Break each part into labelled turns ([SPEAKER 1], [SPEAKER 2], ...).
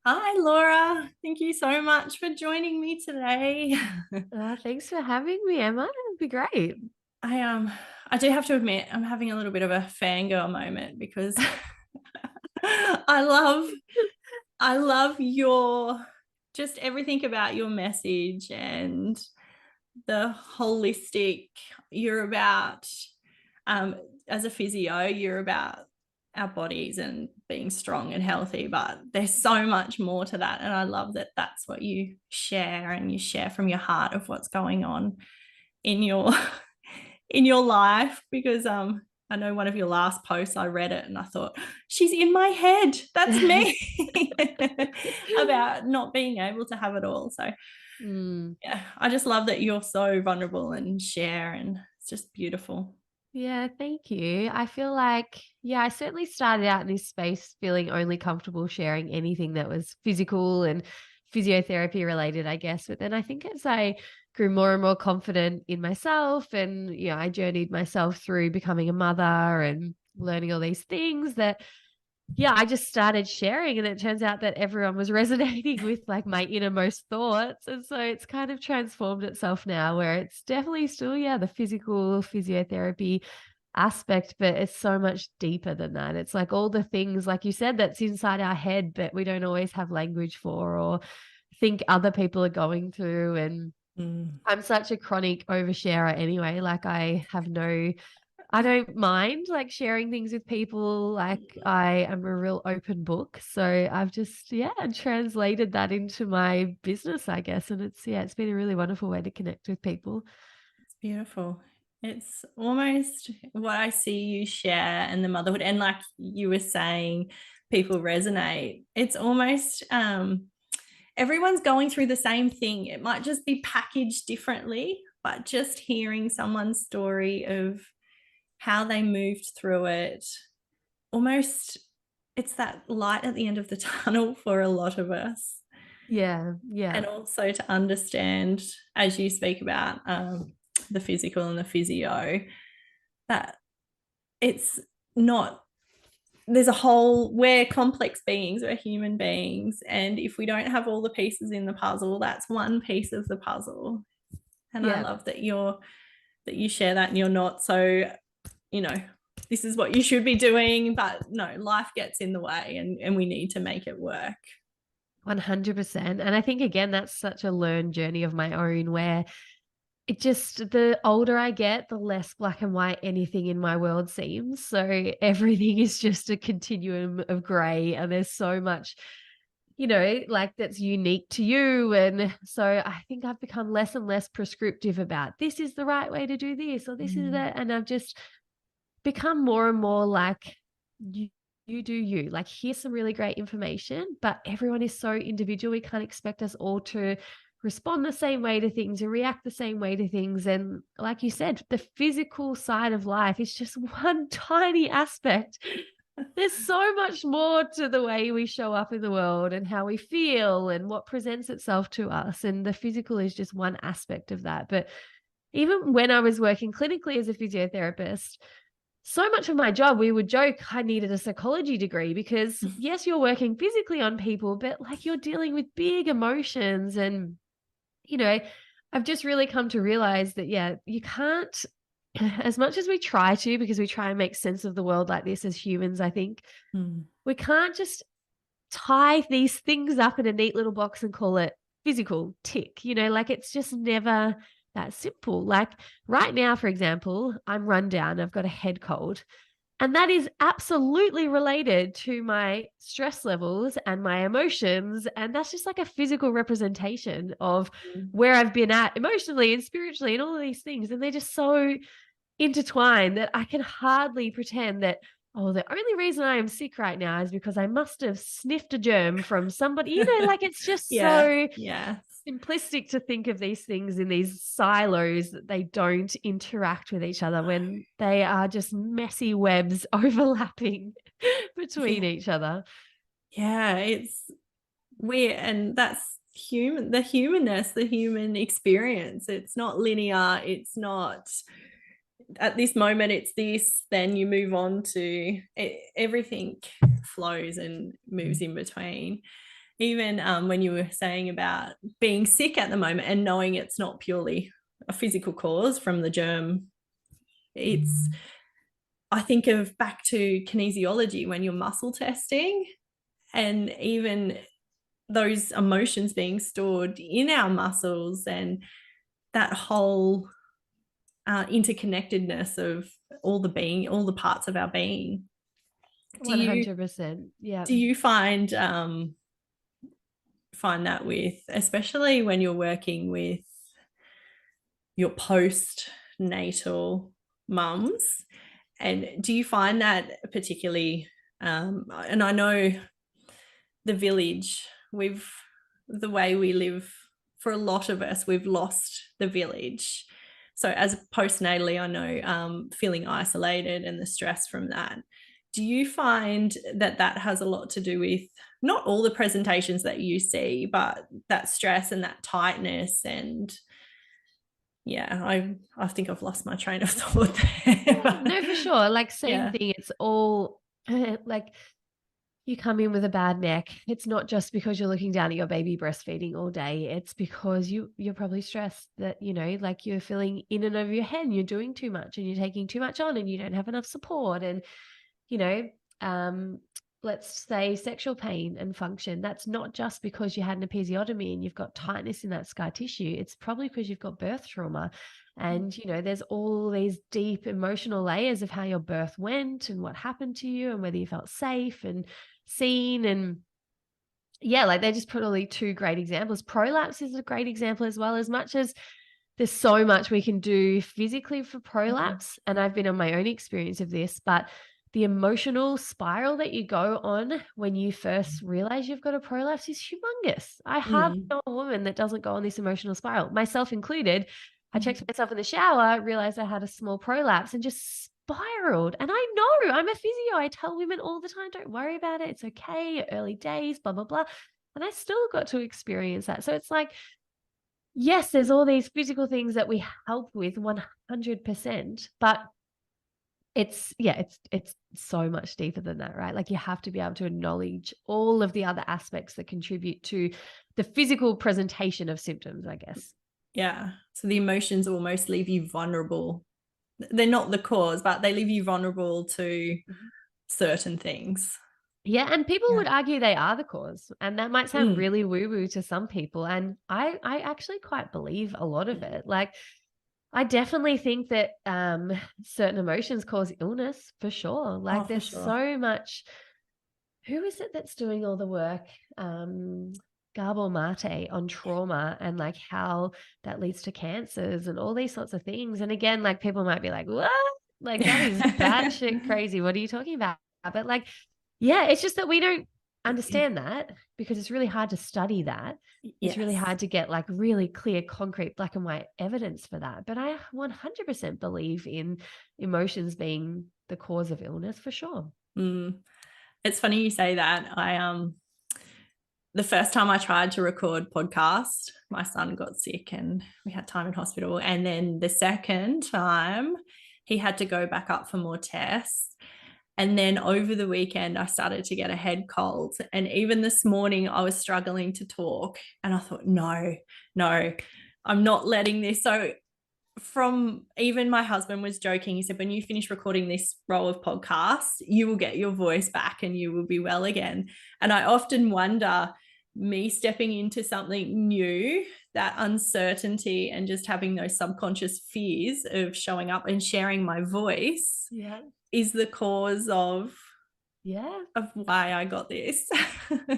[SPEAKER 1] Hi, Laura. Thank you so much for joining me today.
[SPEAKER 2] Thanks for having me, Emma. It'd be great.
[SPEAKER 1] I I do have to admit I'm having a little bit of a fangirl moment because I love I love your just everything about your message and the holistic you're about um as a physio, you're about our bodies and being strong and healthy, but there's so much more to that. And I love that that's what you share, and you share from your heart of what's going on in your in your life, because I know one of your last posts, I read it and I thought, she's in my head, that's me. About not being able to have it all. So
[SPEAKER 2] Mm.
[SPEAKER 1] yeah, I just love that you're so vulnerable and share, and it's just beautiful.
[SPEAKER 2] Yeah, thank you. I feel like, yeah, I certainly started out in this space feeling only comfortable sharing anything that was physical and physiotherapy related, I guess. But then I think as I grew more and more confident in myself and, I journeyed myself through becoming a mother and learning all these things that I just started sharing, and it turns out that everyone was resonating with, like, my innermost thoughts, and so it's kind of transformed itself now where it's definitely still, the physical physiotherapy aspect, but it's so much deeper than that. It's like all the things, like you said, that's inside our head, but we don't always have language for or think other people are going through, and
[SPEAKER 1] Mm.
[SPEAKER 2] I'm such a chronic oversharer anyway, like, I don't mind, like, sharing things with people, like, I am a real open book, so I've just, translated that into my business, I guess, and it's been a really wonderful way to connect with people.
[SPEAKER 1] It's beautiful. It's almost what I see you share and the motherhood, and like you were saying, people resonate. It's almost everyone's going through the same thing. It might just be packaged differently, but just hearing someone's story of how they moved through it, almost it's that light at the end of the tunnel for a lot of us.
[SPEAKER 2] Yeah, yeah.
[SPEAKER 1] And also to understand, as you speak about the physical and the physio, that it's not, there's a whole, we're complex beings, we're human beings, and if we don't have all the pieces in the puzzle, that's one piece of the puzzle. And I
[SPEAKER 2] Yeah.
[SPEAKER 1] love that you share that, and you're not so, you know, this is what you should be doing, but no, life gets in the way, and we need to make it work.
[SPEAKER 2] 100%, and I think, again, that's such a learned journey of my own where the older I get, the less black and white anything in my world seems, so everything is just a continuum of gray, and there's so much, like, that's unique to you. And so I think I've become less and less prescriptive about this is the right way to do this or this is
[SPEAKER 1] Mm.
[SPEAKER 2] that. And I've just become more and more like, you do you. Like, here's some really great information, but everyone is so individual. We can't expect us all to respond the same way to things or react the same way to things. And like you said, the physical side of life is just one tiny aspect. There's so much more to the way we show up in the world and how we feel and what presents itself to us. And the physical is just one aspect of that. But even when I was working clinically as a physiotherapist, so much of my job, we would joke I needed a psychology degree because, yes, you're working physically on people, but like you're dealing with big emotions. And, you know, I've just really come to realize that, you can't, as much as we try to, because we try and make sense of the world like this as humans, I think,
[SPEAKER 1] Mm.
[SPEAKER 2] we can't just tie these things up in a neat little box and call it physical tick, like it's just never that simple. Like right now, for example, I'm run down, I've got a head cold. And that is absolutely related to my stress levels and my emotions. And that's just like a physical representation of
[SPEAKER 1] Mm.
[SPEAKER 2] where I've been at emotionally and spiritually and all of these things. And they're just so intertwined that I can hardly pretend that, oh, the only reason I am sick right now is because I must have sniffed a germ from somebody. Like it's just
[SPEAKER 1] Yeah,
[SPEAKER 2] so
[SPEAKER 1] yeah.
[SPEAKER 2] simplistic to think of these things in these silos that they don't interact with each other when they are just messy webs overlapping between
[SPEAKER 1] Yeah.
[SPEAKER 2] each other.
[SPEAKER 1] Yeah, it's weird, and that's human, the humanness, the human experience. It's not linear, it's not at this moment it's this, then you move on to it, everything flows and moves in between. even when you were saying about being sick at the moment and knowing it's not purely a physical cause from the germ, I think of back to kinesiology when you're muscle testing, and even those emotions being stored in our muscles, and that whole interconnectedness of all the parts of our being.
[SPEAKER 2] 100%. Yeah.
[SPEAKER 1] Do you find that with, especially when you're working with your postnatal mums, and do you find that particularly and I know the village, the way we live, for a lot of us, we've lost the village. So as postnatally, I know feeling isolated and the stress from that. Do you find that that has a lot to do with not all the presentations that you see, but that stress and that tightness? And yeah, I think I've lost my train of thought there.
[SPEAKER 2] Yeah, no, for sure. Like, same
[SPEAKER 1] Yeah.
[SPEAKER 2] thing. It's all like, you come in with a bad neck. It's not just because you're looking down at your baby breastfeeding all day. It's because you're probably stressed that, like, you're feeling in and over your head and you're doing too much and you're taking too much on and you don't have enough support. And, you know, um, let's say sexual pain and function. That's not just because you had an episiotomy and you've got tightness in that scar tissue. It's probably because you've got birth trauma. And, there's all these deep emotional layers of how your birth went and what happened to you and whether you felt safe and seen. And yeah, like, they just put all these two great examples. Prolapse is a great example as well. As much as there's so much we can do physically for prolapse, and I've been on my own experience of this, but the emotional spiral that you go on when you first realize you've got a prolapse is humongous. I hardly know a woman that doesn't go on this emotional spiral, myself included. I checked myself in the shower, realized I had a small prolapse, and just spiraled. And I know, I'm a physio. I tell women all the time, don't worry about it. It's okay. Early days, blah, blah, blah. And I still got to experience that. So it's like, yes, there's all these physical things that we help with 100%, but it's so much deeper than that, right? Like, you have to be able to acknowledge all of the other aspects that contribute to the physical presentation of symptoms, I guess.
[SPEAKER 1] Yeah. So the emotions almost leave you vulnerable. They're not the cause, but they leave you vulnerable to certain things.
[SPEAKER 2] Yeah, and people
[SPEAKER 1] Yeah.
[SPEAKER 2] would argue they are the cause, and that might sound really woo-woo to some people, and I actually quite believe a lot of it. Like, I definitely think that certain emotions cause illness for sure.
[SPEAKER 1] Oh,
[SPEAKER 2] Like,
[SPEAKER 1] for
[SPEAKER 2] there's
[SPEAKER 1] sure.
[SPEAKER 2] so much. Who is it that's doing all the work? Gabor Mate on trauma and like how that leads to cancers and all these sorts of things. And again, like, people might be like, what? Like, that is batshit crazy. What are you talking about? But like, yeah, it's just that we don't understand that because it's really hard to study that. It's really
[SPEAKER 1] Yes.
[SPEAKER 2] hard to get like really clear, concrete, black and white evidence for that. But I 100% believe in emotions being the cause of illness for sure.
[SPEAKER 1] It's funny you say that. The first time I tried to record podcast, my son got sick and we had time in hospital. And then the second time, he had to go back up for more tests. And then over the weekend, I started to get a head cold. And even this morning, I was struggling to talk. And I thought, no, I'm not letting this. So from even my husband was joking. He said, when you finish recording this roll of podcasts, you will get your voice back and you will be well again. And I often wonder, me stepping into something new, that uncertainty and just having those subconscious fears of showing up and sharing my voice is the cause of why I got this.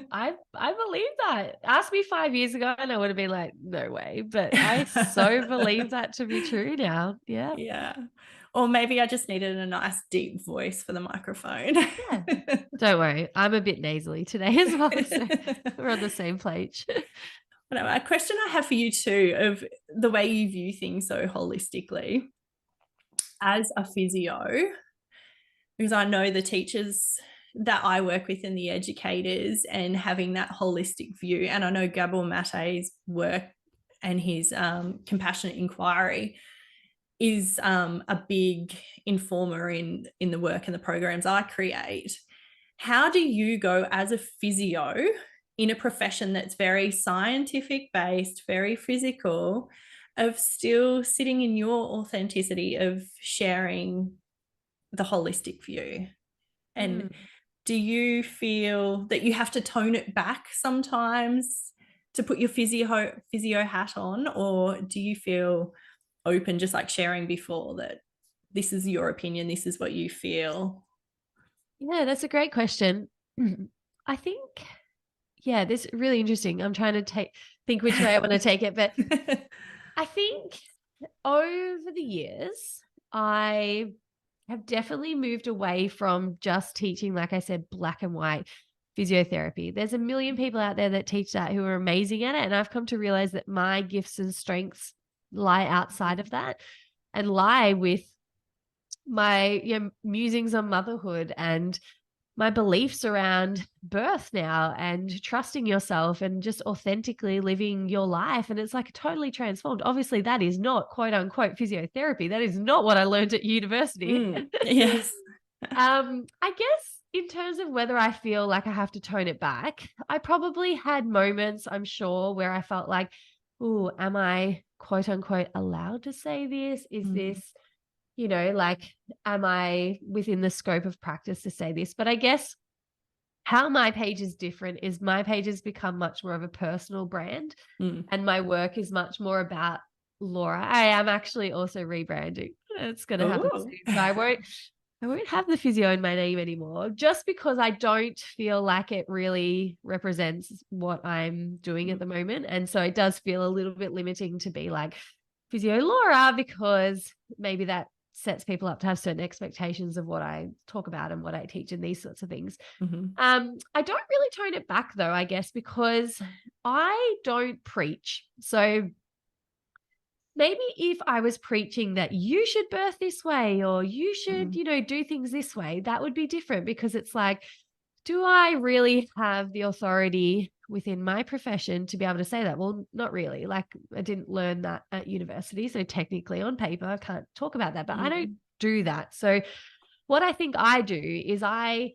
[SPEAKER 2] I believe that. Ask me 5 years ago and I would have been like, no way. But I so believe that to be true now. Yeah.
[SPEAKER 1] Yeah. Or maybe I just needed a nice deep voice for the microphone.
[SPEAKER 2] Yeah. Don't worry. I'm a bit nasally today as well. So we're on the same page.
[SPEAKER 1] A question I have for you too, of the way you view things so holistically as a physio, because I know the teachers that I work with and the educators, and having that holistic view. And I know Gabor Mate's work and his compassionate inquiry is a big informer in the work and the programs I create. How do you go as a physio in a profession that's very scientific based, very physical, of still sitting in your authenticity of sharing the holistic view? And do you feel that you have to tone it back sometimes to put your physio hat on, or do you feel open, just like sharing before, that this is your opinion, this is what you feel?
[SPEAKER 2] Yeah, that's a great question. I think, yeah, this is really interesting. I'm trying to think which way I want to take it, but I think over the years, I have definitely moved away from just teaching, like I said, black and white physiotherapy. There's a million people out there that teach that who are amazing at it. And I've come to realize that my gifts and strengths lie outside of that and lie with my musings on motherhood and my beliefs around birth now and trusting yourself and just authentically living your life. And it's like totally transformed. Obviously, that is not quote unquote physiotherapy. That is not what I learned at university.
[SPEAKER 1] Yes.
[SPEAKER 2] I guess in terms of whether I feel like I have to tone it back, I probably had moments, I'm sure, where I felt like, oh, am I quote unquote allowed to say this? Is this, like, am I within the scope of practice to say this? But I guess how my page is different is my page has become much more of a personal brand and my work is much more about Laura. I am actually also rebranding. It's going to happen
[SPEAKER 1] Oh.
[SPEAKER 2] soon. So I won't have the physio in my name anymore just because I don't feel like it really represents what I'm doing at the moment. And so it does feel a little bit limiting to be like Physio Laura because maybe that sets people up to have certain expectations of what I talk about and what I teach and these sorts of things. I don't really tone it back though, I guess, because I don't preach. So maybe if I was preaching that you should birth this way or you should, do things this way, that would be different because it's like, do I really have the authority within my profession to be able to say that? Well, not really. Like I didn't learn that at university. So technically on paper, I can't talk about that, but I don't do that. So what I think I do is I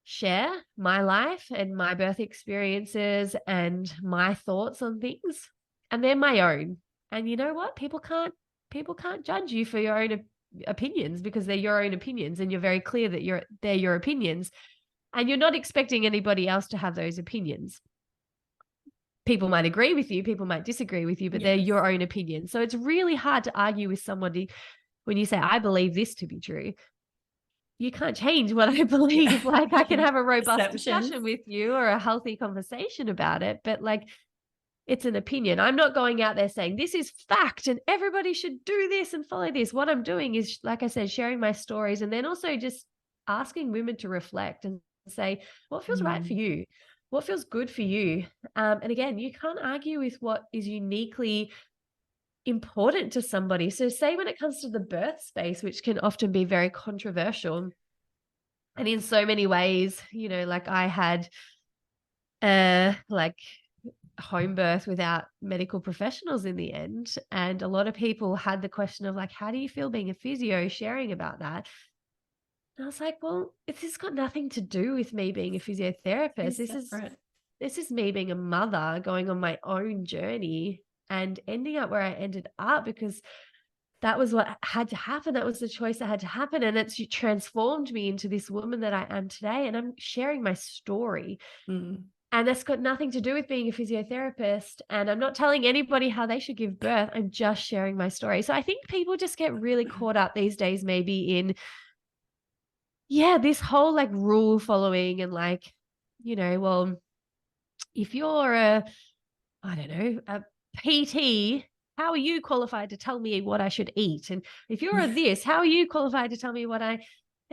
[SPEAKER 2] share my life and my birth experiences and my thoughts on things, and they're my own. And you know what? People can't judge you for your own opinions because they're your own opinions, and you're very clear that they're your opinions, and you're not expecting anybody else to have those opinions. People might agree with you, people might disagree with you, but they're your own opinions. So it's really hard to argue with somebody when you say, I believe this to be true. You can't change what I believe. Like I can have a robust discussion with you or a healthy conversation about it, but like it's an opinion. I'm not going out there saying this is fact and everybody should do this and follow this. What I'm doing is, like I said, sharing my stories and then also just asking women to reflect and say, what feels right for you? What feels good for you? And again, you can't argue with what is uniquely important to somebody. So say when it comes to the birth space, which can often be very controversial, and in so many ways, like I had like home birth without medical professionals in the end. And a lot of people had the question of like, how do you feel being a physio, sharing about that? And I was like, well, this has got nothing to do with me being a physiotherapist. This is me being a mother going on my own journey and ending up where I ended up because that was what had to happen. That was the choice that had to happen. And it's transformed me into this woman that I am today. And I'm sharing my story. And that's got nothing to do with being a physiotherapist. And I'm not telling anybody how they should give birth. I'm just sharing my story. So I think people just get really caught up these days, maybe in, this whole like rule following and like, well, if you're I don't know, a PT, how are you qualified to tell me what I should eat? And if you're a this, how are you qualified to tell me and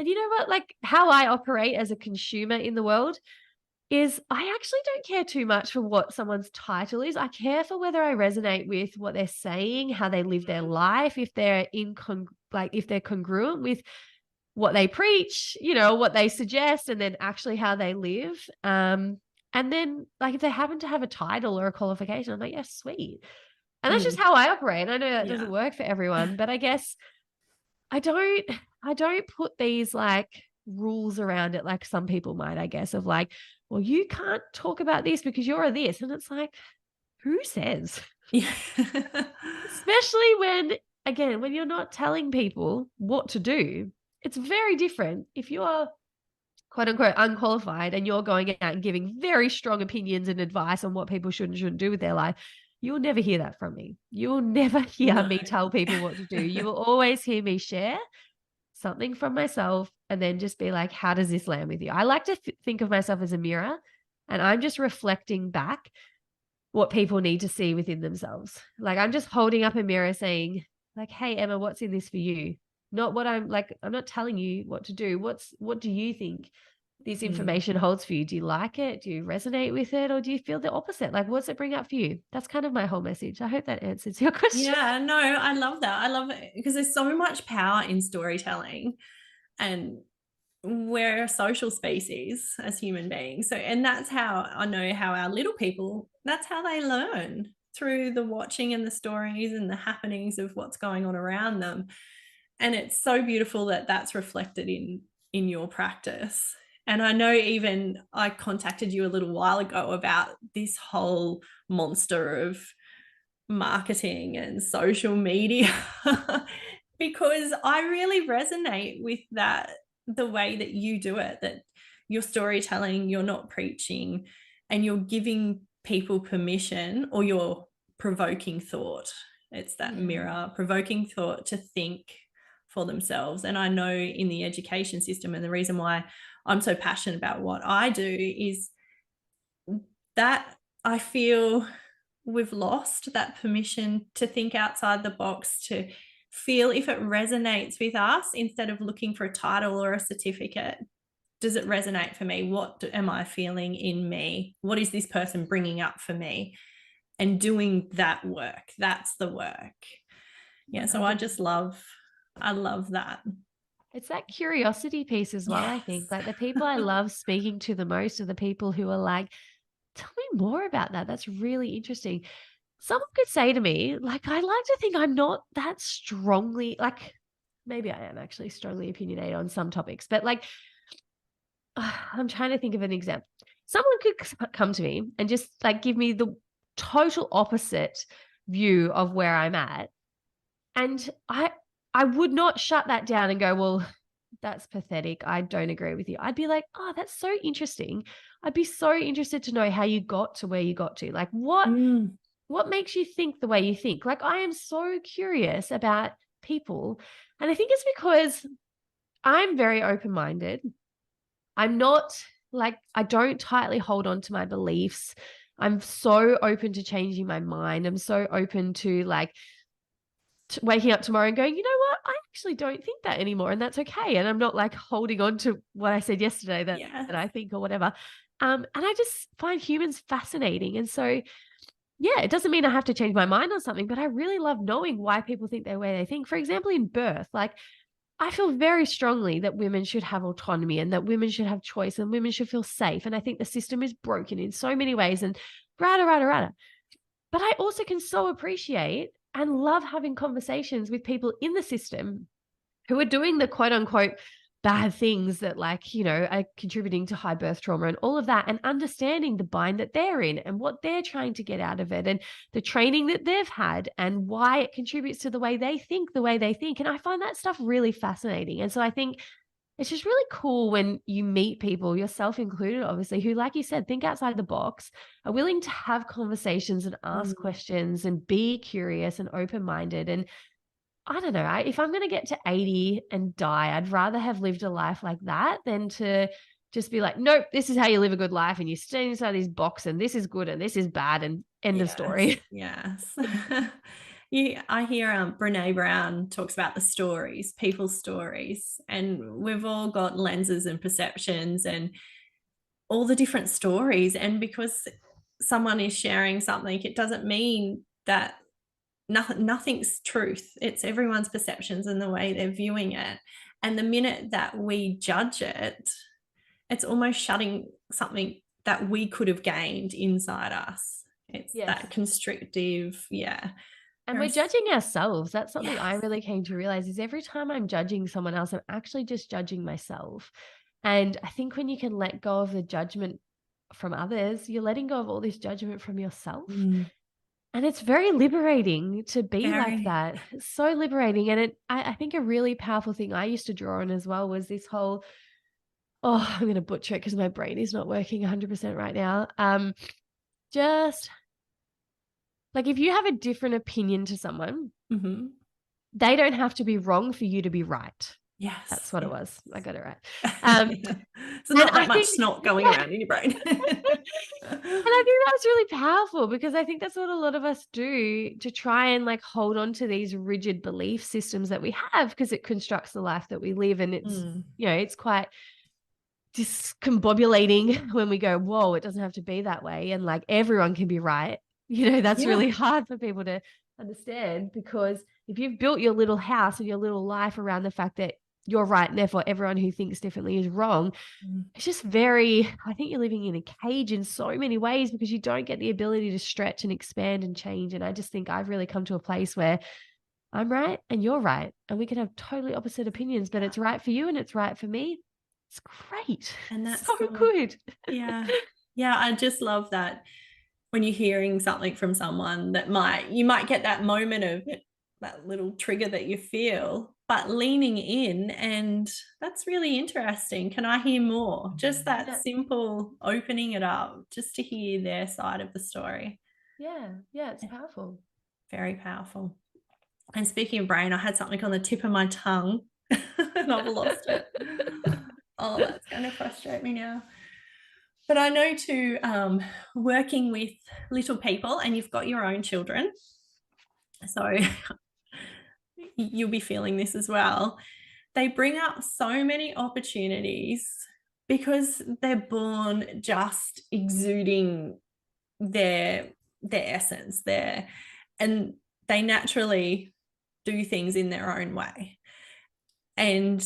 [SPEAKER 2] you know what, like how I operate as a consumer in the world is I actually don't care too much for what someone's title is. I care for whether I resonate with what they're saying, how they live their life, if they're if they're congruent with what they preach, what they suggest, and then actually how they live. And then like if they happen to have a title or a qualification, I'm like, yes, sweet. And that's just how I operate. I know that doesn't work for everyone, but I guess I don't put these like rules around it, like some people might, I guess, of like, well, you can't talk about this because you're a this. And it's like, who says?
[SPEAKER 1] Yeah.
[SPEAKER 2] Especially when, again, when you're not telling people what to do, it's very different. If you are quote unquote unqualified and you're going out and giving very strong opinions and advice on what people should and shouldn't do with their life, you'll never hear that from me. You'll never hear
[SPEAKER 1] No.
[SPEAKER 2] me tell people what to do. You will always hear me share something from myself and then just be like, how does this land with you? I like to think of myself as a mirror, and I'm just reflecting back what people need to see within themselves. Like I'm just holding up a mirror saying, like, hey, Emma, what's in this for you? Not what I'm like, I'm not telling you what to do. What do you think this
[SPEAKER 1] Mm.
[SPEAKER 2] information holds for you? Do you like it? Do you resonate with it? Or do you feel the opposite? Like, what's it bring up for you? That's kind of my whole message. I hope that answers your question.
[SPEAKER 1] Yeah, no, I love that. I love it because there's so much power in storytelling, and we're a social species as human beings. So, and that's how I know how our little people, that's how they learn, through the watching and the stories and the happenings of what's going on around them. And it's so beautiful that that's reflected in your practice. And I know, even I contacted you a little while ago about this whole monster of marketing and social media because I really resonate with that, the way that you do it, that you're storytelling, you're not preaching, and you're giving people permission, or you're provoking thought. It's that
[SPEAKER 2] Yeah.
[SPEAKER 1] mirror, provoking thought to think for themselves. And I know in the education system, and the reason why I'm so passionate about what I do is that I feel we've lost that permission to think outside the box, to feel if it resonates with us, instead of looking for a title or a certificate. Does it resonate for me? What am I feeling in me? What is this person bringing up for me? And doing that work. That's the work. Yeah. So
[SPEAKER 2] 100%.
[SPEAKER 1] I love that.
[SPEAKER 2] It's that curiosity piece as well, I think.
[SPEAKER 1] Yes.
[SPEAKER 2] Like the people I love speaking to the most are the people who are like, tell me more about that. That's really interesting. Someone could say to me, like, I like to think I'm not that strongly, like, maybe I am actually strongly opinionated on some topics, but like, I'm trying to think of an example. Someone could come to me and just like give me the total opposite view of where I'm at. And I would not shut that down and go, well, that's pathetic. I don't agree with you. I'd be like, oh, that's so interesting. I'd be so interested to know how you got to where you got to. Like
[SPEAKER 1] Mm.
[SPEAKER 2] what makes you think the way you think? Like I am so curious about people. And I think it's because I'm very open-minded. I'm not like I don't tightly hold on to my beliefs. I'm so open to changing my mind. I'm so open to like waking up tomorrow and going, you know what? I actually don't think that anymore. And that's okay. And I'm not like holding on to what I said yesterday
[SPEAKER 1] Yes.
[SPEAKER 2] that I think or whatever. And I just find humans fascinating. And so, yeah, it doesn't mean I have to change my mind on something, but I really love knowing why people think the way they think. For example, in birth, like I feel very strongly that women should have autonomy and that women should have choice and women should feel safe. And I think the system is broken in so many ways and rada, rada, rada. But I also can so appreciate and love having conversations with people in the system who are doing the quote unquote bad things that like, you know, are contributing to high birth trauma and all of that, and understanding the bind that they're in and what they're trying to get out of it and the training that they've had and why it contributes to the way they think the way they think. And I find that stuff really fascinating. And so I think it's just really cool when you meet people, yourself included, obviously, who, like you said, think outside the box, are willing to have conversations and ask
[SPEAKER 1] Mm.
[SPEAKER 2] questions and be curious and open minded. And I don't know, if I'm going to get to 80 and die, I'd rather have lived a life like that than to just be like, nope, this is how you live a good life. And you stay inside this box and this is good and this is bad and end of
[SPEAKER 1] Yes,
[SPEAKER 2] story.
[SPEAKER 1] yes. I hear Brene Brown talks about the stories, people's stories, and we've all got lenses and perceptions and all the different stories. And because someone is sharing something, it doesn't mean that nothing's truth. It's everyone's perceptions and the way they're viewing it. And the minute that we judge it, it's almost shutting something that we could have gained inside us. It's that
[SPEAKER 2] Yes.
[SPEAKER 1] constrictive, yeah.
[SPEAKER 2] And we're judging ourselves. That's something I
[SPEAKER 1] Yes.
[SPEAKER 2] really came to realize is every time I'm judging someone else, I'm actually just judging myself. And I think when you can let go of the judgment from others, you're letting go of all this judgment from yourself.
[SPEAKER 1] Mm,
[SPEAKER 2] And it's very liberating to be like
[SPEAKER 1] very.
[SPEAKER 2] that. It's so liberating. And I think a really powerful thing I used to draw on as well was this whole, I'm going to butcher it because my brain is not working 100% right now. Just like if you have a different opinion to someone,
[SPEAKER 1] Mm-hmm.
[SPEAKER 2] they don't have to be wrong for you to be right. That's
[SPEAKER 1] Yes.
[SPEAKER 2] what it
[SPEAKER 1] Yes.
[SPEAKER 2] was. I got it right.
[SPEAKER 1] Yeah. So
[SPEAKER 2] And
[SPEAKER 1] not that
[SPEAKER 2] I
[SPEAKER 1] much
[SPEAKER 2] think,
[SPEAKER 1] snot going
[SPEAKER 2] yeah.
[SPEAKER 1] around in your brain.
[SPEAKER 2] And I think that's really powerful because I think that's what a lot of us do to try and like hold on to these rigid belief systems that we have because it constructs the life that we live. And it's,
[SPEAKER 1] Mm,
[SPEAKER 2] it's quite discombobulating when we go, whoa, it doesn't have to be that way. And like everyone can be right. That's
[SPEAKER 1] yeah.
[SPEAKER 2] really hard for people to understand because if you've built your little house and your little life around the fact that you're right and therefore everyone who thinks differently is wrong,
[SPEAKER 1] Mm,
[SPEAKER 2] it's just I think you're living in a cage in so many ways because you don't get the ability to stretch and expand and change. And I just think I've really come to a place where I'm right and you're right. And we can have totally opposite opinions, but
[SPEAKER 1] yeah.
[SPEAKER 2] it's right for you and it's right for me. It's great.
[SPEAKER 1] And that's
[SPEAKER 2] So
[SPEAKER 1] good.
[SPEAKER 2] good.
[SPEAKER 1] Yeah. Yeah. I just love that when you're hearing something from someone that you might get that moment of that little trigger that you feel, but leaning in, and that's really interesting. Can I hear more? Just that
[SPEAKER 2] Yeah.
[SPEAKER 1] simple opening it up just to hear their side of the story.
[SPEAKER 2] Yeah. Yeah. It's powerful.
[SPEAKER 1] Very powerful. And speaking of brain, I had something on the tip of my tongue and I've lost it. Oh, that's going to frustrate me now. But I know too, working with little people, and you've got your own children, so you'll be feeling this as well. They bring up so many opportunities because they're born just exuding their essence there, and they naturally do things in their own way. And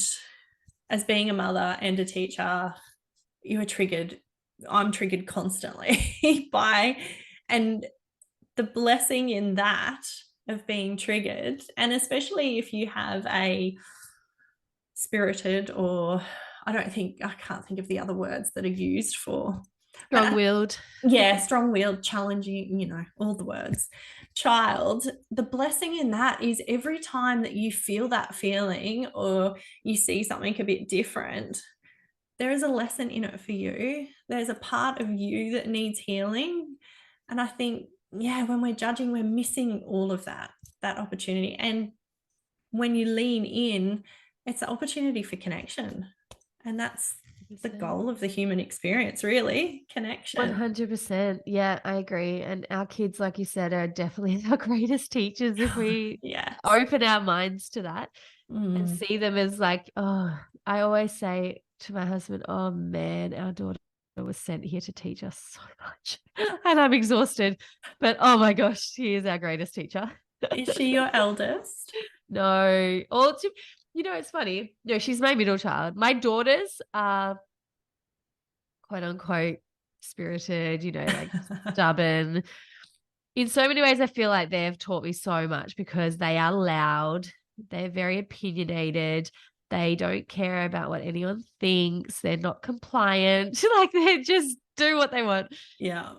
[SPEAKER 1] as being a mother and a teacher, you are triggered. I'm triggered constantly by, and the blessing in that of being triggered, and especially if you have a spirited, or I can't think of the other words that are used for, but
[SPEAKER 2] Strong-willed.
[SPEAKER 1] yeah, strong-willed, challenging, all the words, child. The blessing in that is every time that you feel that feeling or you see something a bit different, there is a lesson in it for you. There's a part of you that needs healing. And I think, yeah, when we're judging, we're missing all of that opportunity. And when you lean in, it's an opportunity for connection. And that's the goal of the human experience, really, connection.
[SPEAKER 2] 100%. Yeah, I agree. And our kids, like you said, are definitely our greatest teachers if we
[SPEAKER 1] Yes.
[SPEAKER 2] open our minds to that and
[SPEAKER 1] Mm.
[SPEAKER 2] see them as like, I always say to my husband, oh man, our daughter was sent here to teach us so much. And I'm exhausted. But oh my gosh, she is our greatest teacher.
[SPEAKER 1] Is she your eldest?
[SPEAKER 2] No. It's funny. No, she's my middle child. My daughters are quote unquote spirited, like stubborn. In so many ways, I feel like they've taught me so much because they are loud, they're very opinionated, they don't care about what anyone thinks, they're not compliant, like they just do what they want.
[SPEAKER 1] Yeah.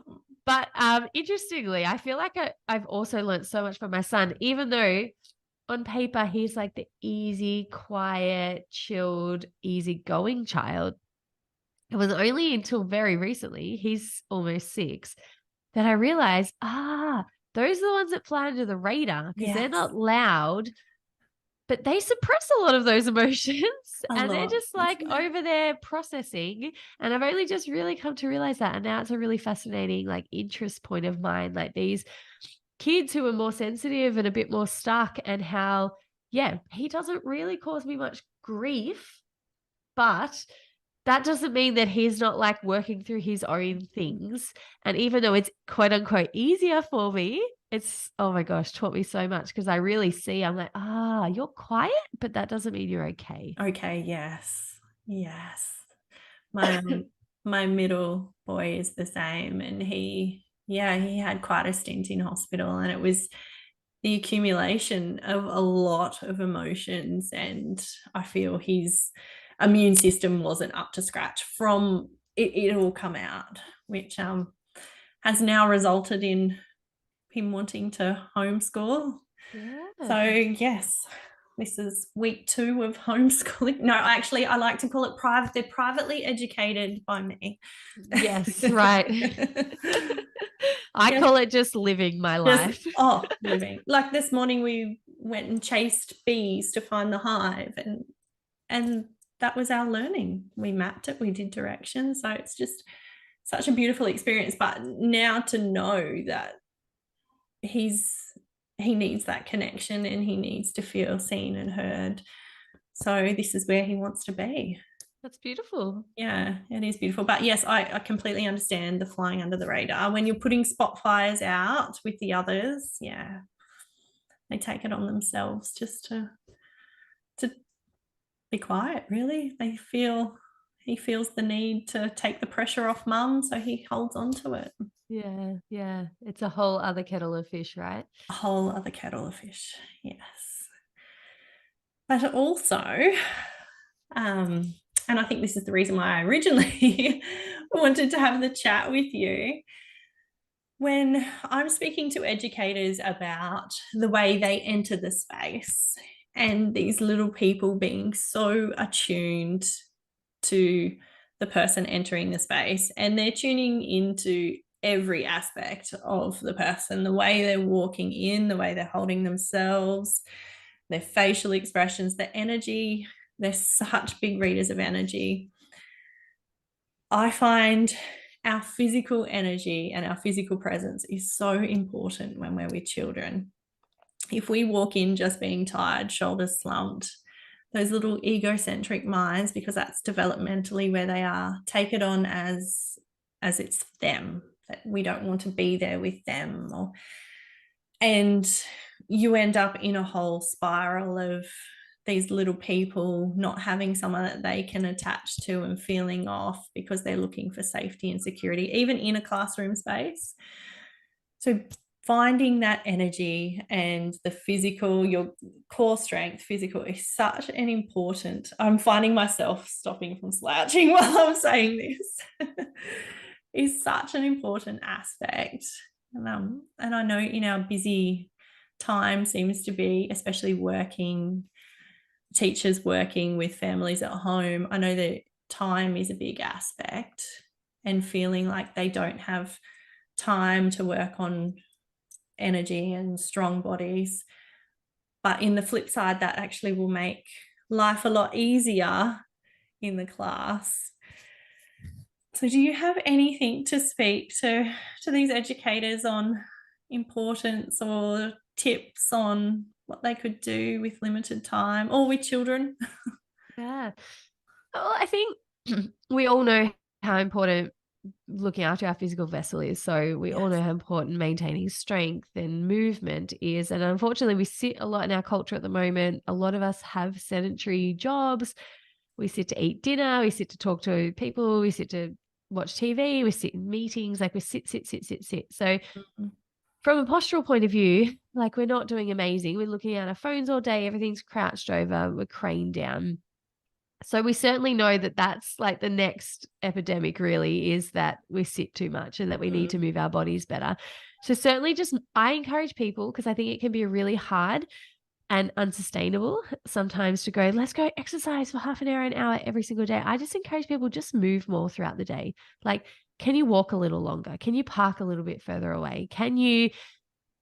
[SPEAKER 2] But interestingly, I feel like I've also learned so much from my son, even though on paper he's like the easy, quiet, chilled, easygoing child. It was only until very recently, he's almost 6, that I realized, those are the ones that fly under the radar because they're
[SPEAKER 1] Yes.
[SPEAKER 2] not loud, but they suppress a lot of those emotions
[SPEAKER 1] A
[SPEAKER 2] and they're
[SPEAKER 1] lot.
[SPEAKER 2] just like over there processing. And I've only just really come to realize that. And now it's a really fascinating, like, interest point of mine, like these kids who are more sensitive and a bit more stuck, and how, yeah, he doesn't really cause me much grief, but that doesn't mean that he's not like working through his own things. And even though it's quote unquote easier for me, it's, oh my gosh, taught me so much because I really see, I'm like, you're quiet, but that doesn't mean you're okay.
[SPEAKER 1] Okay, yes. Yes. My my middle boy is the same, and he had quite a stint in hospital, and it was the accumulation of a lot of emotions, and I feel his immune system wasn't up to scratch from it. It all come out, which has now resulted in him wanting to homeschool.
[SPEAKER 2] Yeah.
[SPEAKER 1] So yes, this is week 2 of homeschooling. No, actually, I like to call it private. They're privately educated by me.
[SPEAKER 2] Yes, right. I
[SPEAKER 1] Yeah,
[SPEAKER 2] call it just living my
[SPEAKER 1] just
[SPEAKER 2] life.
[SPEAKER 1] living. Like this morning, we went and chased bees to find the hive, and that was our learning. We mapped it. We did directions. So it's just such a beautiful experience. But now to know that he needs that connection and he needs to feel seen and heard. So this is where he wants to be.
[SPEAKER 2] That's beautiful.
[SPEAKER 1] Yeah, it is beautiful. But yes, I completely understand the flying under the radar. When you're putting spot fires out with the others, yeah, they take it on themselves just to be quiet, really. He feels the need to take the pressure off mum, so he holds on to it.
[SPEAKER 2] Yeah, yeah. It's a whole other kettle of fish, right?
[SPEAKER 1] A whole other kettle of fish, yes. But also, and I think this is the reason why I originally wanted to have the chat with you. When I'm speaking to educators about the way they enter the space and these little people being so attuned to the person entering the space, and they're tuning into every aspect of the person, the way they're walking in, the way they're holding themselves, their facial expressions, their energy. They're such big readers of energy. I find our physical energy and our physical presence is so important when we're with children. If we walk in just being tired, shoulders slumped, those little egocentric minds, because that's developmentally where they are, take it on as it's them, that we don't want to be there with them, and you end up in a whole spiral of these little people not having someone that they can attach to and feeling off because they're looking for safety and security, even in a classroom space. So finding that energy and the physical, your core strength, physical, is such an important. I'm finding myself stopping from slouching while I'm saying this. Is such an important aspect. And I know in our busy time seems to be, especially working teachers working with families at home, I know that time is a big aspect, and feeling like they don't have time to work on energy and strong bodies. But in the flip side, that actually will make life a lot easier in the class. So do you have anything to speak to these educators on importance or tips on what they could do with limited time or with children?
[SPEAKER 2] Yeah. Well, I think we all know how important looking after our physical vessel is. So we all
[SPEAKER 1] Yes.
[SPEAKER 2] know how important maintaining strength and movement is. And unfortunately, we sit a lot in our culture at the moment. A lot of us have sedentary jobs. We sit to eat dinner, we sit to talk to people, we sit to watch TV, we sit in meetings, like we sit, sit, sit, sit, sit. So
[SPEAKER 1] Mhm.
[SPEAKER 2] from a postural point of view, like we're not doing amazing. We're looking at our phones all day, everything's crouched over, we're craned down. So we certainly know that that's like the next epidemic really is that we sit too much and that we need to move our bodies better. So certainly just I encourage people because I think it can be really hard and unsustainable sometimes to go, let's go exercise for half an hour every single day. I just encourage people just move more throughout the day. Like, can you walk a little longer? Can you park a little bit further away? Can you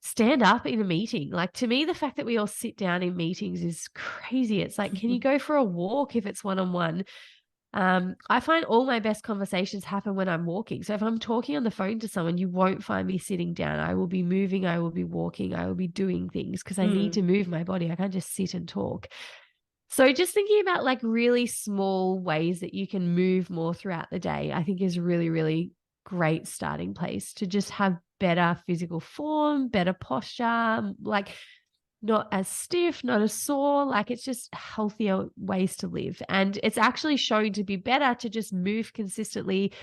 [SPEAKER 2] stand up in a meeting? Like to me, the fact that we all sit down in meetings is crazy. It's like, can you go for a walk if it's one-on-one? I find all my best conversations happen when I'm walking. So if I'm talking on the phone to someone, you won't find me sitting down. I will be moving, I will be walking, I will be doing things because I need to move my body. I can't just sit and talk. So just thinking about like really small ways that you can move more throughout the day, I think is really, really great starting place to just have better physical form, better posture, like not as stiff, not as sore, like it's just healthier ways to live. And it's actually shown to be better to just move consistently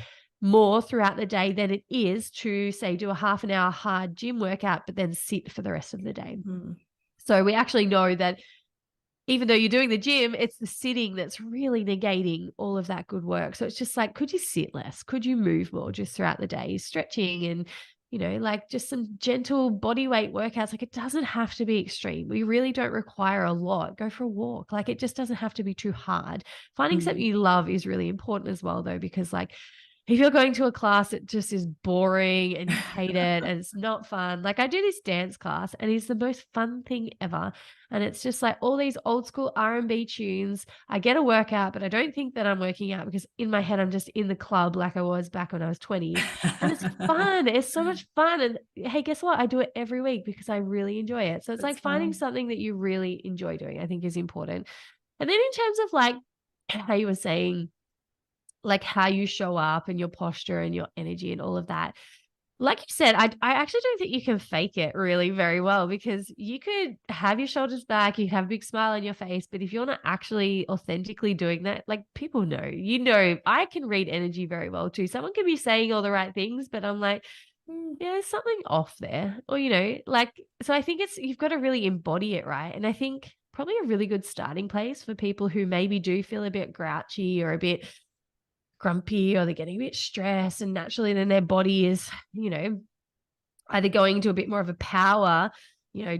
[SPEAKER 2] more throughout the day than it is to, say, do a half an hour hard gym workout, but then sit for the rest of the day.
[SPEAKER 1] Mm.
[SPEAKER 2] So we actually know that even though you're doing the gym, it's the sitting that's really negating all of that good work. So it's just like, could you sit less? Could you move more just throughout the day? Stretching and, like just some gentle body weight workouts. Like, it doesn't have to be extreme. We really don't require a lot. Go for a walk. Like, it just doesn't have to be too hard. Finding something
[SPEAKER 1] Mm.
[SPEAKER 2] you love is really important as well, though, because like, if you're going to a class that just is boring and you hate it and it's not fun, like I do this dance class and it's the most fun thing ever. And it's just like all these old school R&B tunes. I get a workout, but I don't think that I'm working out because in my head, I'm just in the club like I was back when I was 20. And it's fun. It's so much fun. And hey, guess what? I do it every week because I really enjoy it. So it's
[SPEAKER 1] That's
[SPEAKER 2] like finding
[SPEAKER 1] fun.
[SPEAKER 2] something that you really enjoy doing, I think is important. And then in terms of like how you were saying, like how you show up and your posture and your energy and all of that. Like you said, I actually don't think you can fake it really very well because you could have your shoulders back, you have a big smile on your face, but if you're not actually authentically doing that, like people know, I can read energy very well too. Someone can be saying all the right things, but I'm like,
[SPEAKER 1] Mm.
[SPEAKER 2] yeah, there's something off there. Or, like, so I think you've got to really embody it, right? And I think probably a really good starting place for people who maybe do feel a bit grouchy or a bit grumpy or they're getting a bit stressed and naturally then their body is, either going into a bit more of a power,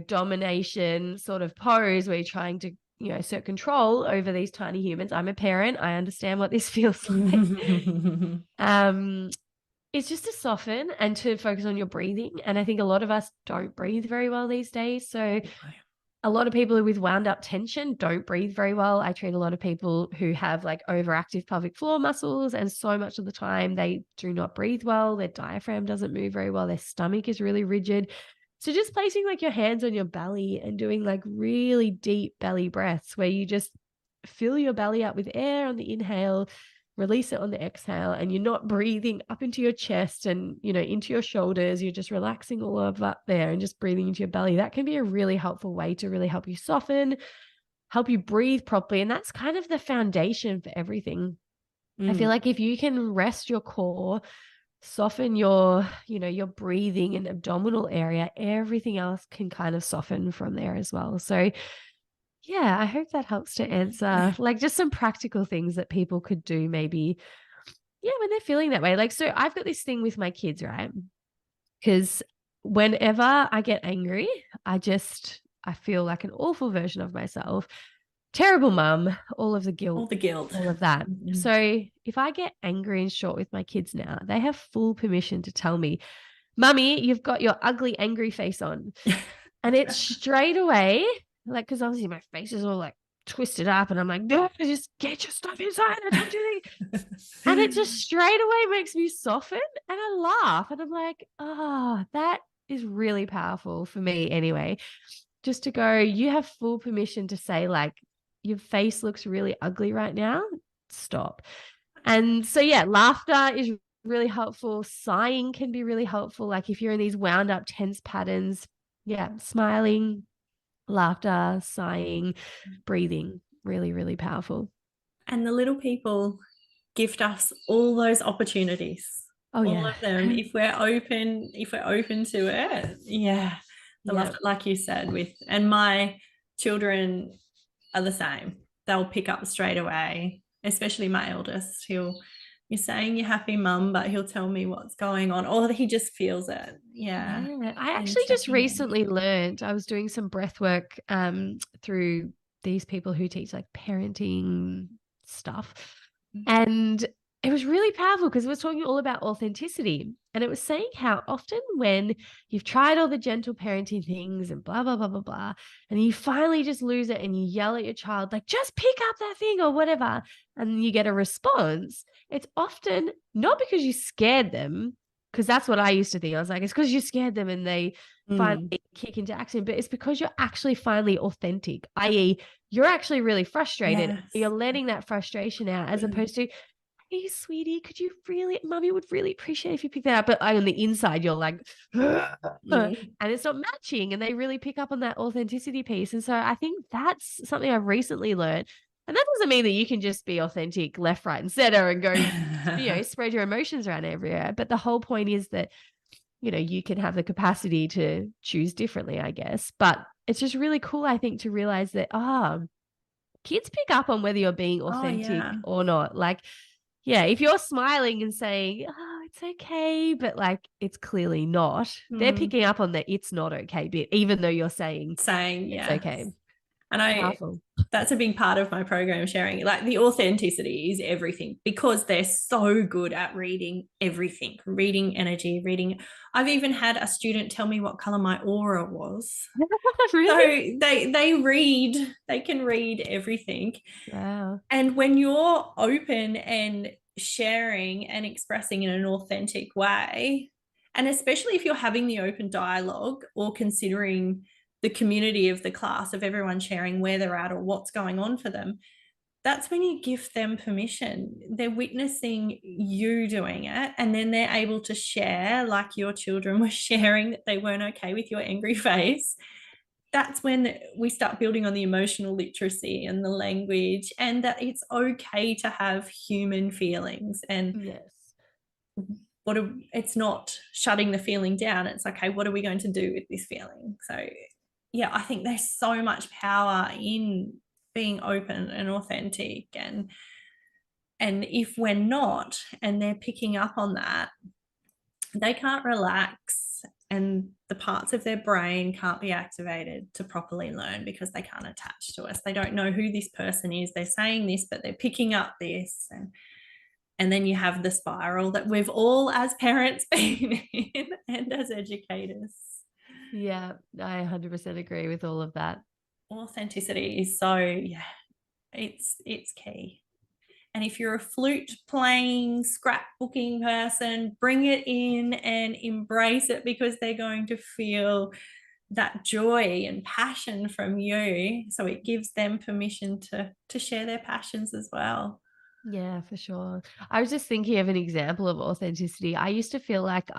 [SPEAKER 2] domination sort of pose where you're trying to, assert control over these tiny humans. I'm a parent. I understand what this feels like. Um, it's just to soften and to focus on your breathing. And I think a lot of us don't breathe very well these days. So a lot of people with wound up tension don't breathe very well. I treat a lot of people who have like overactive pelvic floor muscles, and so much of the time they do not breathe well. Their diaphragm doesn't move very well. Their stomach is really rigid. So just placing like your hands on your belly and doing like really deep belly breaths where you just fill your belly up with air on the inhale, release it on the exhale, and you're not breathing up into your chest and, into your shoulders. You're just relaxing all of that there and just breathing into your belly. That can be a really helpful way to really help you soften, help you breathe properly. And that's kind of the foundation for everything. I feel
[SPEAKER 1] Mm.
[SPEAKER 2] like if you can rest your core, soften your breathing and abdominal area, everything else can kind of soften from there as well. So yeah, I hope that helps to answer like just some practical things that people could do maybe, yeah, when they're feeling that way. Like, so I've got this thing with my kids, right? Because whenever I get angry, I feel like an awful version of myself. Terrible mum, all of the
[SPEAKER 1] All
[SPEAKER 2] guilt,
[SPEAKER 1] the guilt.
[SPEAKER 2] all of that.
[SPEAKER 1] Mhm.
[SPEAKER 2] So if I get angry and short with my kids now, they have full permission to tell me, Mummy, you've got your ugly, angry face on. And it's straight away, like, because obviously my face is all like twisted up, and I'm like, no, just get your stuff inside. I told you. And it just straight away makes me soften and I laugh. And I'm like, oh, that is really powerful for me anyway. Just to go, you have full permission to say, like, your face looks really ugly right now. Stop. And so, yeah, laughter is really helpful. Sighing can be really helpful. Like if you're in these wound up, tense patterns, yeah, smiling, laughter, sighing, breathing, really, really powerful.
[SPEAKER 1] And the little people gift us all those opportunities,
[SPEAKER 2] Oh,
[SPEAKER 1] all
[SPEAKER 2] yeah.
[SPEAKER 1] of them, if we're open to it. Yeah. The
[SPEAKER 2] Yeah.
[SPEAKER 1] laughter, like you said, and my children are the same. They'll pick up straight away, especially my eldest. You're saying you're happy, mum, but he'll tell me what's going on, or he just feels it. Yeah.
[SPEAKER 2] Yeah. I
[SPEAKER 1] And
[SPEAKER 2] actually just
[SPEAKER 1] checking in.
[SPEAKER 2] recently learned, I was doing some breath work through these people who teach like parenting stuff. And it was really powerful because it was talking all about authenticity. And it was saying how often when you've tried all the gentle parenting things and blah, blah, blah, blah, blah, and you finally just lose it and you yell at your child, like, just pick up that thing or whatever, and you get a response, it's often not because you scared them, because that's what I used to think. I was like, it's because you scared them and they finally
[SPEAKER 1] Mm.
[SPEAKER 2] kick into action, but it's because you're actually finally authentic, i.e., you're actually really frustrated. You're
[SPEAKER 1] Yes.
[SPEAKER 2] letting that frustration out as opposed to, hey, sweetie, could you really, mommy would really appreciate if you pick that up. But on the inside, you're like, and
[SPEAKER 1] Mm.
[SPEAKER 2] it's not matching. And they really pick up on that authenticity piece. And so I think that's something I've recently learned. And that doesn't mean that you can just be authentic left, right, and center and go, spread your emotions around everywhere. But the whole point is that, you can have the capacity to choose differently, I guess. But it's just really cool, I think, to realize that, kids pick up on whether you're being
[SPEAKER 1] Oh,
[SPEAKER 2] authentic
[SPEAKER 1] yeah.
[SPEAKER 2] or not. Like, yeah, if you're smiling and saying, "Oh, it's okay," but like it's clearly not, they're
[SPEAKER 1] Mm.
[SPEAKER 2] picking up on that it's not okay bit, even though you're saying
[SPEAKER 1] Saying
[SPEAKER 2] it's
[SPEAKER 1] yes.
[SPEAKER 2] okay.
[SPEAKER 1] And
[SPEAKER 2] Powerful.
[SPEAKER 1] that's a big part of my program sharing. Like the authenticity is everything because they're so good at reading everything, reading energy, reading. I've even had a student tell me what color my aura was. So
[SPEAKER 2] Really?
[SPEAKER 1] they can read everything.
[SPEAKER 2] Wow.
[SPEAKER 1] And when you're open and sharing and expressing in an authentic way, and especially if you're having the open dialogue or considering the community of the class of everyone sharing where they're at or what's going on for them, that's when you give them permission. They're witnessing you doing it, and then they're able to share, like your children were sharing that they weren't okay with your angry face. That's when we start building on the emotional literacy and the language, and that it's okay to have human feelings. And
[SPEAKER 2] Yes.
[SPEAKER 1] it's not shutting the feeling down. It's okay, what are we going to do with this feeling? So yeah, I think there's so much power in being open and authentic, and if we're not and they're picking up on that, they can't relax, and the parts of their brain can't be activated to properly learn because they can't attach to us. They don't know who this person is. They're saying this, but they're picking up this. And then you have the spiral that we've all as parents been in and as educators.
[SPEAKER 2] Yeah, I 100% agree with all of that.
[SPEAKER 1] Authenticity is so, yeah, it's key. And if you're a flute playing, scrapbooking person, bring it in and embrace it because they're going to feel that joy and passion from you. So it gives them permission to share their passions as well.
[SPEAKER 2] Yeah, for sure. I was just thinking of an example of authenticity. I used to feel like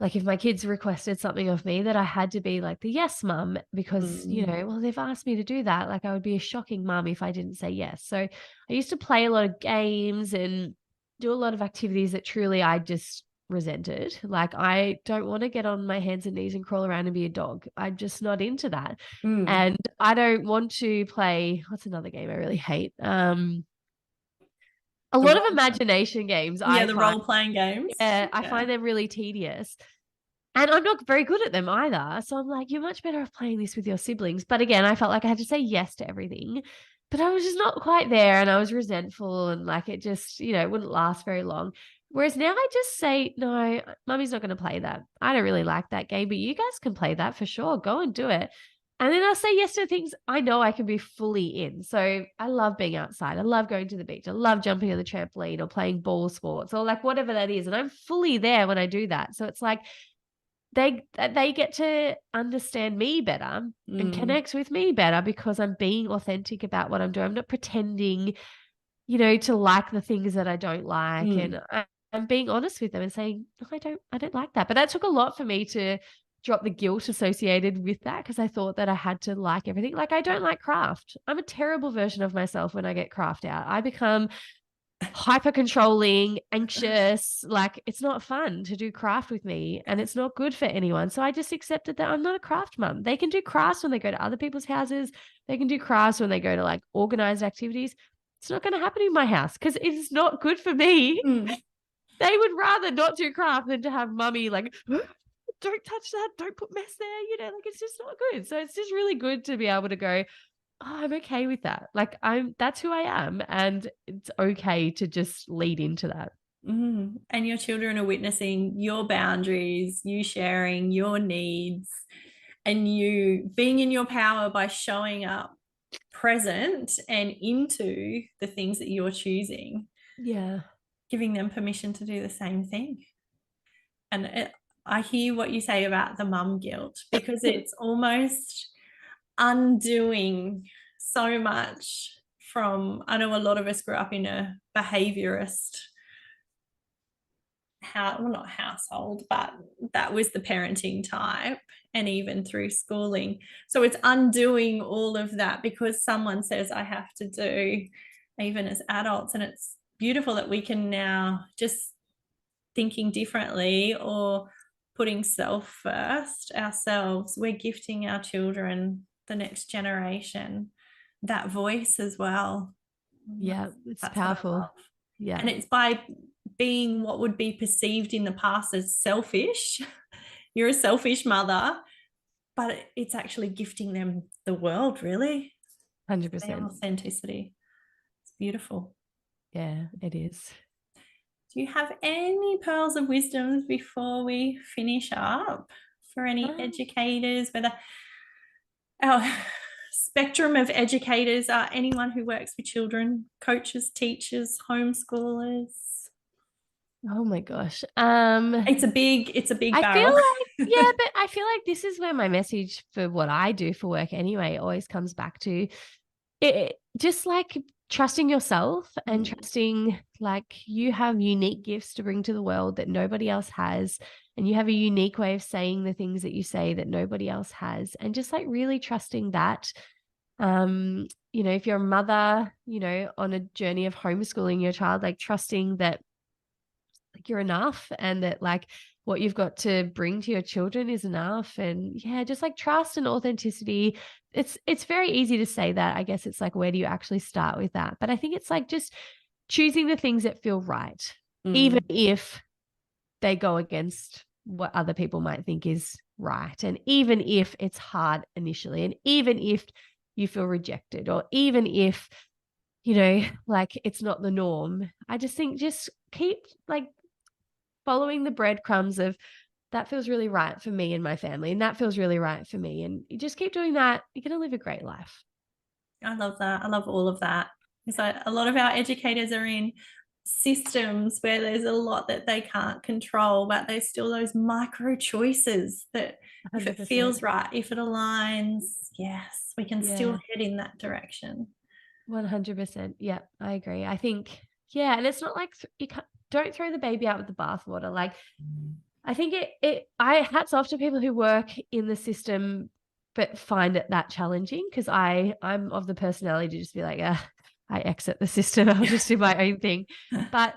[SPEAKER 2] if my kids requested something of me that I had to be like the yes mum because,
[SPEAKER 1] Mm.
[SPEAKER 2] well, they've asked me to do that. Like I would be a shocking mum if I didn't say yes. So I used to play a lot of games and do a lot of activities that truly I just resented. Like I don't want to get on my hands and knees and crawl around and be a dog. I'm just not into that.
[SPEAKER 1] Mm.
[SPEAKER 2] And I don't want to play what's another game I really hate? A
[SPEAKER 1] The
[SPEAKER 2] lot of
[SPEAKER 1] role,
[SPEAKER 2] imagination games
[SPEAKER 1] yeah,
[SPEAKER 2] I
[SPEAKER 1] the
[SPEAKER 2] find
[SPEAKER 1] role playing games.
[SPEAKER 2] I
[SPEAKER 1] Yeah.
[SPEAKER 2] find them really tedious. And I'm not very good at them either. So I'm like, you're much better off playing this with your siblings. But again, I felt like I had to say yes to everything. But I was just not quite there and I was resentful and like it just, it wouldn't last very long. Whereas now I just say, no, mummy's not going to play that. I don't really like that game, but you guys can play that for sure. Go and do it. And then I'll say yes to things I know I can be fully in. So I love being outside. I love going to the beach. I love jumping on the trampoline or playing ball sports or like whatever that is. And I'm fully there when I do that. So it's like, they get to understand me better and
[SPEAKER 1] Mm.
[SPEAKER 2] connect with me better because I'm being authentic about what I'm doing. I'm not pretending, to like the things that I don't like.
[SPEAKER 1] Mm.
[SPEAKER 2] And I'm being honest with them and saying, "No, I don't like that." But that took a lot for me to drop the guilt associated with that because I thought that I had to like everything. Like I don't like craft. I'm a terrible version of myself when I get craft out. I become hyper controlling, anxious, like it's not fun to do craft with me and it's not good for anyone. So I just accepted that I'm not a craft mum. They can do crafts when they go to other people's houses. They can do crafts when they go to like organized activities. It's not going to happen in my house because it's not good for me.
[SPEAKER 1] Mm.
[SPEAKER 2] They would rather not do craft than to have mummy like, don't touch that, don't put mess there, like it's just not good. So it's just really good to be able to go, I'm okay with that. Like that's who I am. And it's okay to just lead into that.
[SPEAKER 1] Mm. And your children are witnessing your boundaries, you sharing your needs, and you being in your power by showing up present and into the things that you're choosing,
[SPEAKER 2] Yeah.
[SPEAKER 1] giving them permission to do the same thing. And I hear what you say about the mum guilt because it's almost undoing so much from, I know a lot of us grew up in a behaviorist well, not household, but that was the parenting type, and even through schooling. So it's undoing all of that because someone says I have to do, even as adults. And it's beautiful that we can now just thinking differently or putting self first ourselves. We're gifting our children, the next generation, that voice as well.
[SPEAKER 2] Yeah, it's
[SPEAKER 1] That's what I
[SPEAKER 2] powerful.
[SPEAKER 1] love.
[SPEAKER 2] Yeah,
[SPEAKER 1] And it's by being what would be perceived in the past as selfish. You're a selfish mother, but it's actually gifting them the world, really. Their
[SPEAKER 2] 100%.
[SPEAKER 1] authenticity. It's beautiful.
[SPEAKER 2] Yeah, it is.
[SPEAKER 1] Do you have any pearls of wisdom before we finish up for any educators, whether our spectrum of educators are anyone who works with children, coaches, teachers, homeschoolers?
[SPEAKER 2] Oh my gosh.
[SPEAKER 1] It's a big
[SPEAKER 2] I feel
[SPEAKER 1] barrel.
[SPEAKER 2] like, yeah, but I feel like this is where my message for what I do for work anyway always comes back to it, just like trusting yourself and trusting like you have unique gifts to bring to the world that nobody else has. And you have a unique way of saying the things that you say that nobody else has. And just like really trusting that. If you're a mother, on a journey of homeschooling your child, like trusting that like you're enough and that like what you've got to bring to your children is enough. And yeah, just like trust and authenticity. It's very easy to say that. I guess it's like, where do you actually start with that? But I think it's like just choosing the things that feel right, even if they go against what other people might think is right. And even if it's hard initially, and even if you feel rejected, or even if, like it's not the norm, I just think just keep like following the breadcrumbs of that feels really right for me and my family, and that feels really right for me. And you just keep doing that, you're going to live a great life.
[SPEAKER 1] I love that. I love all of that. Because a lot of our educators are in systems where there's a lot that they can't control, but there's still those micro choices that if it
[SPEAKER 2] 100%.
[SPEAKER 1] feels right, if it aligns, yes, we can still
[SPEAKER 2] Yeah.
[SPEAKER 1] head in that direction.
[SPEAKER 2] 100%. Yeah, I agree. I think, yeah. And it's not like you can't, don't throw the baby out with the bathwater. Like, I think I hats off to people who work in the system, but find it that challenging. Cause I'm of the personality to just be like, I exit the system. I'll just do my own thing. But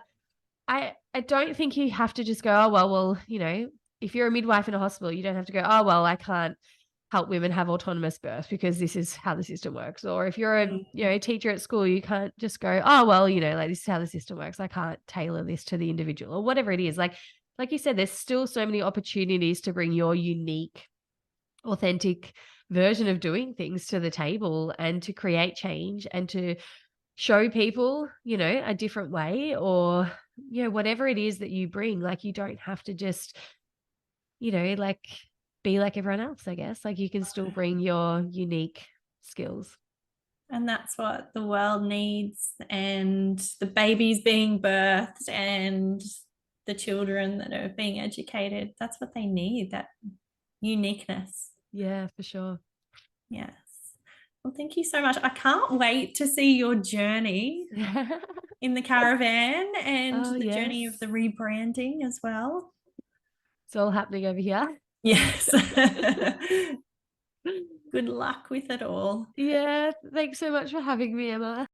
[SPEAKER 2] I don't think you have to just go, oh, well, if you're a midwife in a hospital, you don't have to go, oh, well, I can't help women have autonomous birth because this is how the system works. Or if you're a teacher at school, you can't just go, oh, well, like this is how the system works. I can't tailor this to the individual or whatever it is. Like you said, there's still so many opportunities to bring your unique, authentic version of doing things to the table and to create change and to show people, a different way, or, whatever it is that you bring. Like you don't have to just, like be like everyone else, I guess. Like you can still bring your unique skills.
[SPEAKER 1] And that's what the world needs. And the babies being birthed and the children that are being educated, that's what they need, that uniqueness.
[SPEAKER 2] Yeah, for sure.
[SPEAKER 1] Yes. Well, thank you so much. I can't wait to see your journey in the caravan and
[SPEAKER 2] Oh,
[SPEAKER 1] the journey of
[SPEAKER 2] yes.
[SPEAKER 1] the rebranding as well.
[SPEAKER 2] It's all happening over here.
[SPEAKER 1] Yes. Good luck with it all.
[SPEAKER 2] Yeah. Thanks so much for having me, Emma.